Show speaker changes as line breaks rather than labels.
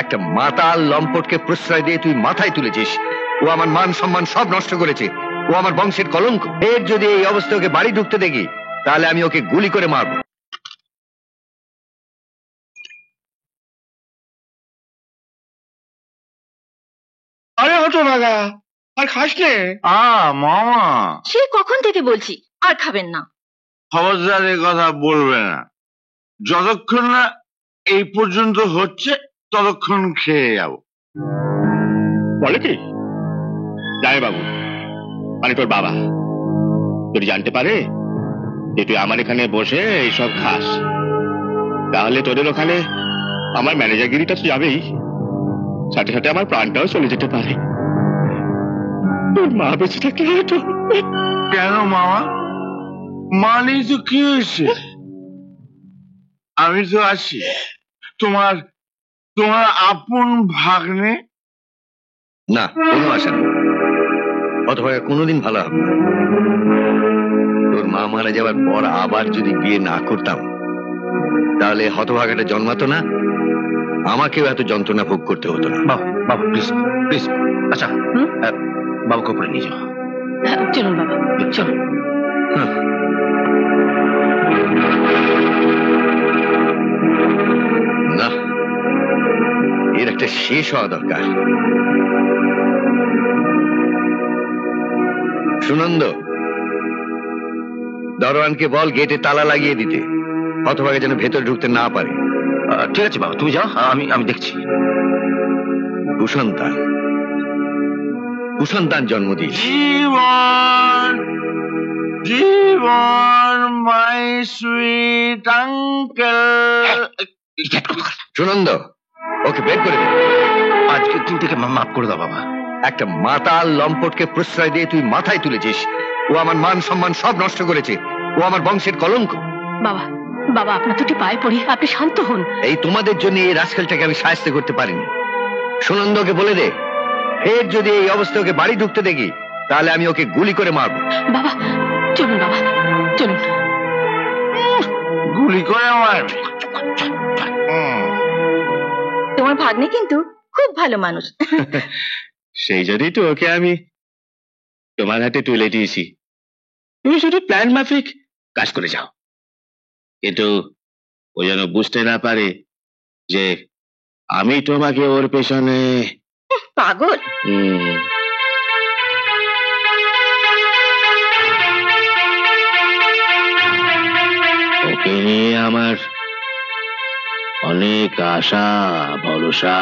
একটা মাতাল লম্পটকে প্রশ্রয় দিয়ে তুই মাথায় তুলেছিস। ও আমার মান সম্মান সব নষ্ট করেছে। ও আমার বংশের কলঙ্ক। এর যদি এই অবস্থা ওকে বাড়ি ঢুকতে দেখি, তাহলে আমি ওকে গুলি করে মারবো।
আরে হতো নাগা, আর খাস নে?
মামা,
সে কখন থেকে বলছি আর খাবেন না।
খবরদার এ কথা বলবে না। যতক্ষণ না এই পর্যন্ত হচ্ছে ততক্ষণ খেয়ে যাবো।
বলে কি জানে বাবু, মানে তোর বাবা যদি জানতে পারে যে তুই আমার এখানে বসে এইসব খাস, তাহলে তোদের ওখানে আমার ম্যানেজারগিরিটা তো যাবেই, সাথে সাথে আমার প্রাণটাও চলে যেতে পারে। তোর মা বেঁচে থাকলে হয়তো।
কেন মামা, মানে তো কি হয়েছে? আমি তো আছি, তোমার তোমার আপন ভাগ্নে।
না, কোনো আশা নেই। অথবা কোনোদিন ভালো হবে না। তোর মা মারা যাওয়ার পর আবার যদি বিয়ে না করতাম, তাহলে হতভাগাটা জন্মাতো না, আমাকেও এত যন্ত্রণা ভোগ করতে হতো না।
বাবা বাবা প্লিজ প্লিজ, আচ্ছা বাবাকে উপরে নিয়ে যাও।
চলুন বাবা, চলুন।
না, এর একটা শেষ হওয়া দরকার। সুনন্দ, দরওয়ানকে বল গেটে তালা লাগিয়ে দিতে, হতভাগে যেন ভেতরে ঢুকতে না পারে।
ঠিক আছে বাবা, তুমি যাও, আমি দেখছি।
কুসন্তান, কুসন্তান জন্ম দিয়েছে।
জীবন জীবন মাই সুইট আঙ্কেল।
সুনন্দ, ওকে বের করে দে।
আজকের দিন থেকে মাফ করে দাও বাবা।
একটা মাতাল লম্পটকে প্রশ্রয় দিয়ে তুই মাথায় তুলেছিস। ও আমার মান সম্মান সব নষ্ট করেছে। ও আমার বংশের কলঙ্ক।
বাবা বাবা, আপনার দুটি পায়ে পড়ি, আপনি শান্ত হন।
এই তোমাদের জন্য এই রাজখালটাকে আমি সাহায্য করতে পারিনি। সুনন্দকে বলে দে, ফের যদি এই অবস্থা ওকে বাড়ি ঢুকতে দেখি, তাহলে আমি ওকে গুলি করে মারবো।
বাবা চলুন, বাবা চলুন।
গুলি করে আমার।
তোমার ভাগ্নে কিন্তু খুব ভালো মানুষ।
সেই জন্যই তো ওকে আমি তোমার হাতে তুলে দিয়েছি। তুমি শুধু প্ল্যান মাফিক কাজ করে যাও, কিন্তু ও যেন বুঝতে না পারে যে আমি তোমাকে ওর পেছনে।
পাগল।
ওকে নিয়ে আমার অনেক আশা ভরসা।